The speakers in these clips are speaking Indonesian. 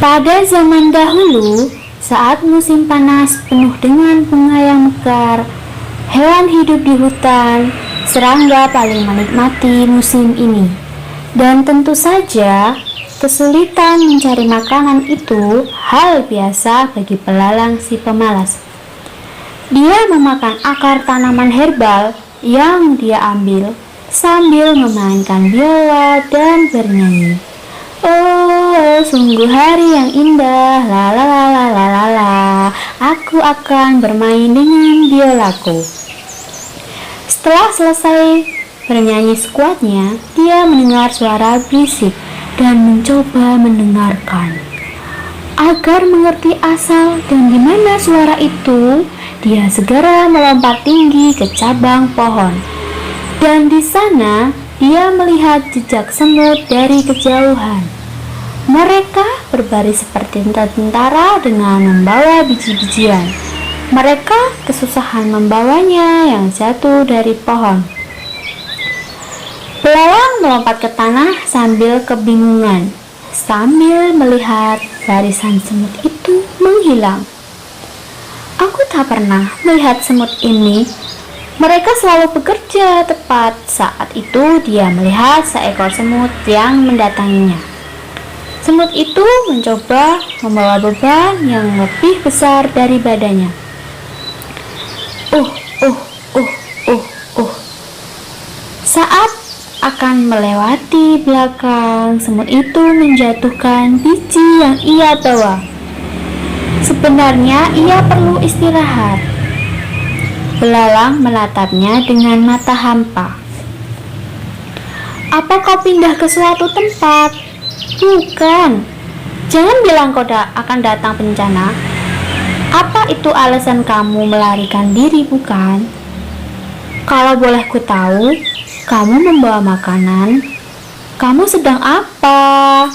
Pada zaman dahulu, saat musim panas penuh dengan bunga yang mekar, hewan hidup di hutan, serangga paling menikmati musim ini. Dan tentu saja, kesulitan mencari makanan itu hal biasa bagi belalang si pemalas. Dia memakan akar tanaman herbal yang dia ambil sambil memainkan biola dan bernyanyi. Oh, sungguh hari yang indah, la la la la la la la. Aku akan bermain dengan biolaku. Setelah selesai bernyanyi sekuatnya, dia mendengar suara berisik dan mencoba mendengarkan. Agar mengerti asal dan di mana suara itu, dia segera melompat tinggi ke cabang pohon. Dan di sana, dia melihat jejak semut dari kejauhan. Mereka berbaris seperti tentara dengan membawa biji-bijian. Mereka kesusahan membawanya yang jatuh dari pohon. Belalang melompat ke tanah sambil kebingungan, sambil melihat barisan semut itu menghilang. Aku tak pernah melihat semut ini. Mereka selalu bekerja tepat saat itu dia melihat seekor semut yang mendatanginya. Semut itu mencoba membawa beban yang lebih besar dari badannya. Saat akan melewati belakang, semut itu menjatuhkan biji yang ia bawa. Sebenarnya ia perlu istirahat. Belalang menatapnya dengan mata hampa. Apa kau pindah ke suatu tempat? Bukan. Jangan bilang kau akan datang bencana. Apa itu alasan kamu melarikan diri, bukan? Kalau boleh ku tahu, kamu membawa makanan. Kamu sedang apa?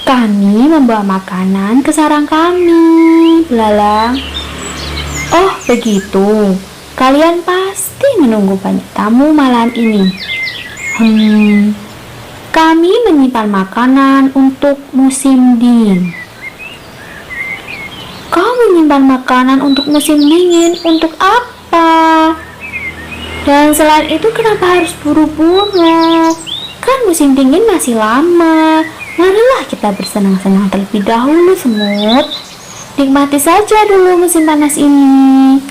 Kami membawa makanan ke sarang kami, belalang. Oh, begitu. Kalian pasti menunggu banyak tamu malam ini. Kami menyimpan makanan untuk musim dingin. Kau menyimpan makanan untuk musim dingin untuk apa? Dan selain itu kenapa harus buru-buru? Kan musim dingin masih lama. Marilah kita bersenang-senang terlebih dahulu, semut. Nikmati saja dulu musim panas ini.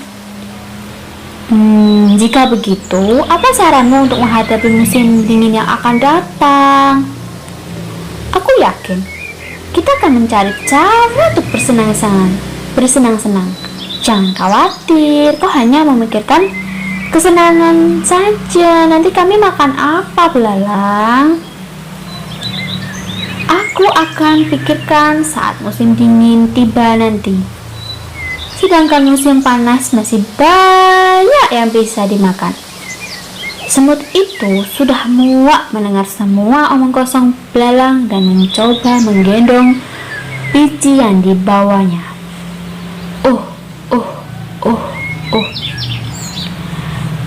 Jika begitu, apa saranmu untuk menghadapi musim dingin yang akan datang? Aku yakin kita akan mencari cara untuk bersenang-senang. Jangan khawatir, kau hanya memikirkan kesenangan saja. Nanti kami makan apa, belalang? Aku akan pikirkan saat musim dingin tiba nanti. Sedangkan musim panas masih banyak yang bisa dimakan. Semut itu sudah muak mendengar semua omong kosong belalang dan mencoba menggendong biji yang dibawanya.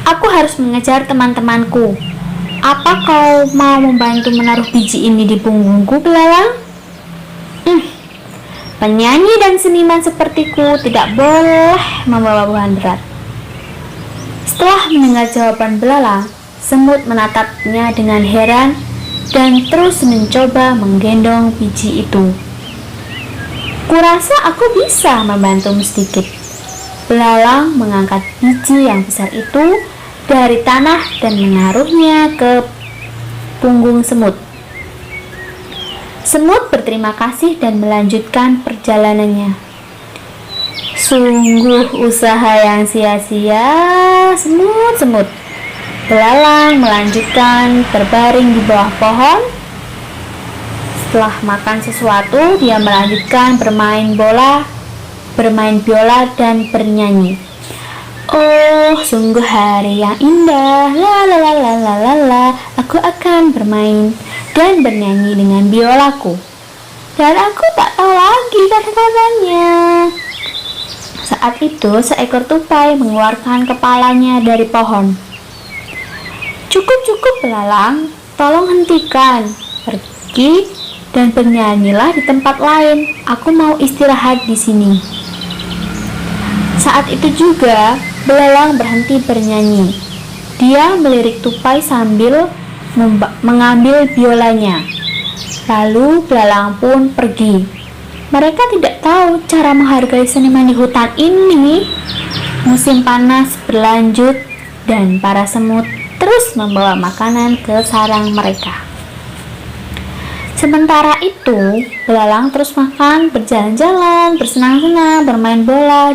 Aku harus mengejar teman-temanku. Apa kau mau membantu menaruh biji ini di punggungku, belalang? Penyanyi dan seniman sepertiku tidak boleh membawa beban berat. Setelah mendengar jawaban belalang, semut menatapnya dengan heran dan terus mencoba menggendong biji itu. Kurasa aku bisa membantumu sedikit. Belalang mengangkat biji yang besar itu dari tanah dan menaruhnya ke punggung semut. Semut berterima kasih dan melanjutkan perjalanannya. Sungguh usaha yang sia-sia, semut. Belalang melanjutkan berbaring di bawah pohon. Setelah makan sesuatu, dia melanjutkan bermain biola dan bernyanyi. Oh, sungguh hari yang indah, la la la la la la la. Aku akan bermain dan bernyanyi dengan biolaku. Dan aku tak tahu lagi kata-katanya. Saat itu, seekor tupai mengeluarkan kepalanya dari pohon. Cukup, belalang. Tolong hentikan. Pergi dan bernyanyilah di tempat lain. Aku mau istirahat di sini." Saat itu juga belalang berhenti bernyanyi. Dia melirik tupai sambil mengambil biolanya. Lalu belalang pun pergi. Mereka tidak tahu cara menghargai seniman di hutan ini. Musim panas berlanjut dan para semut terus membawa makanan ke sarang mereka. Sementara itu, belalang terus makan, berjalan-jalan, bersenang-senang, bermain biola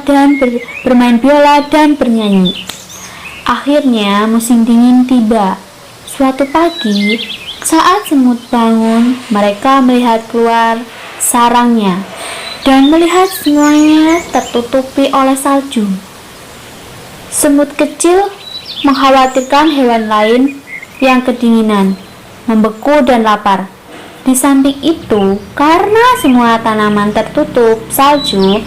dan bernyanyi. Akhirnya musim dingin tiba. Suatu pagi, saat semut bangun, mereka melihat keluar sarangnya dan melihat semuanya tertutupi oleh salju. Semut kecil mengkhawatirkan hewan lain yang kedinginan, membeku dan lapar. Di samping itu, karena semua tanaman tertutup salju,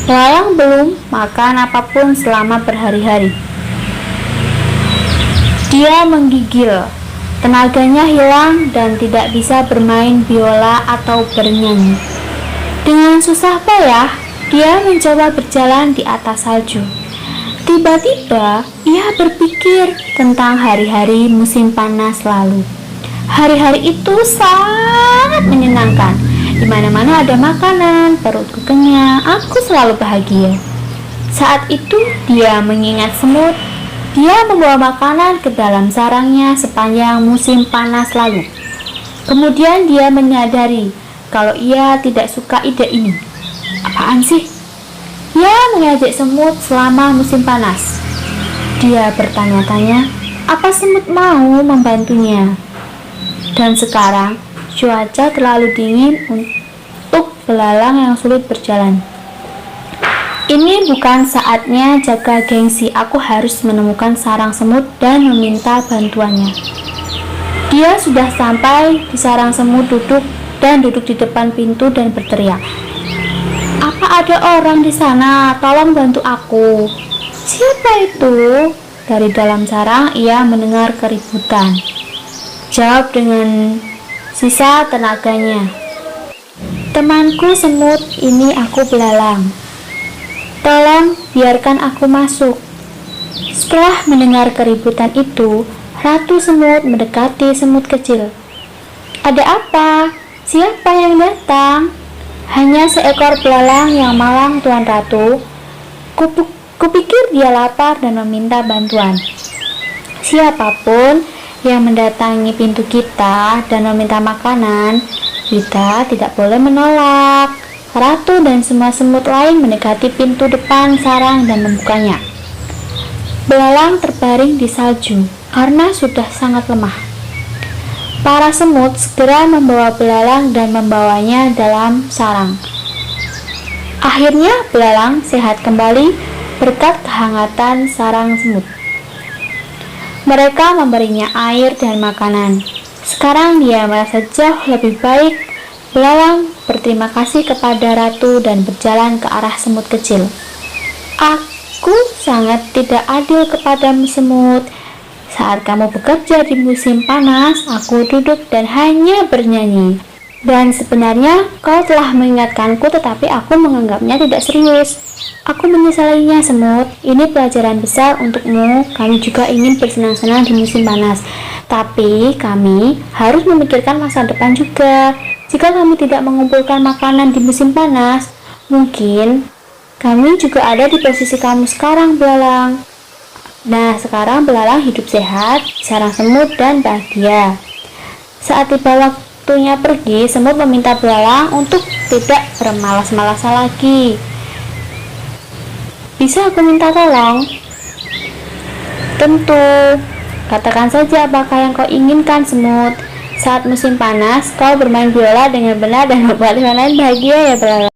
belalang belum makan apapun selama berhari-hari. Dia menggigil, tenaganya hilang dan tidak bisa bermain biola atau bernyanyi. Dengan susah payah, dia mencoba berjalan di atas salju. Tiba-tiba, ia berpikir tentang hari-hari musim panas lalu. Hari-hari itu sangat menyenangkan. Di mana-mana ada makanan, perutku kenyang, aku selalu bahagia. Saat itu, dia mengingat semut. Dia membawa makanan ke dalam sarangnya sepanjang musim panas lalu. Kemudian dia menyadari kalau ia tidak suka ide ini. Apaan sih? Dia mengajak semut selama musim panas. Dia bertanya-tanya, apa semut mau membantunya? Dan sekarang, cuaca terlalu dingin untuk belalang yang sulit berjalan. Ini bukan saatnya jaga gengsi. Aku harus menemukan sarang semut dan meminta bantuannya. Dia sudah sampai di sarang semut, duduk di depan pintu dan berteriak, "Apa ada orang di sana? Tolong bantu aku." "Siapa itu?" Dari dalam sarang ia mendengar keributan. Jawab dengan sisa tenaganya, "Temanku semut, ini aku belalang. Tolong biarkan aku masuk." Setelah mendengar keributan itu, Ratu Semut mendekati semut kecil. "Ada apa? Siapa yang datang?" "Hanya seekor belalang yang malang, Tuan Ratu. Kupikir dia lapar dan meminta bantuan. Siapapun yang mendatangi pintu kita dan meminta makanan, kita tidak boleh menolak." Ratu dan semua semut lain mendekati pintu depan sarang dan membukanya. Belalang terbaring di salju karena sudah sangat lemah. Para semut segera membawa belalang dan membawanya dalam sarang. Akhirnya belalang sehat kembali berkat kehangatan sarang semut. Mereka memberinya air dan makanan. Sekarang dia merasa jauh lebih baik. Belalang berterima kasih kepada ratu dan berjalan ke arah semut kecil. "Aku sangat tidak adil kepadamu semut. Saat kamu bekerja di musim panas, aku duduk dan hanya bernyanyi. Dan sebenarnya kau telah mengingatkanku, tetapi aku menganggapnya tidak serius. Aku menyesalinya semut. Ini pelajaran besar untukmu. Kami juga ingin bersenang-senang di musim panas. Tapi kami harus memikirkan masa depan juga. Jika kami tidak mengumpulkan makanan di musim panas, mungkin kami juga ada di posisi kamu sekarang, belalang." Nah, sekarang belalang hidup sehat, sarang semut, dan bahagia. Saat tiba waktunya pergi, semut meminta belalang untuk tidak bermalas-malasan lagi. "Bisa aku minta tolong?" "Tentu. Katakan saja apakah yang kau inginkan, semut. Saat musim panas, kau bermain biola dengan benar dan membuat hewan lain bahagia ya, belalang."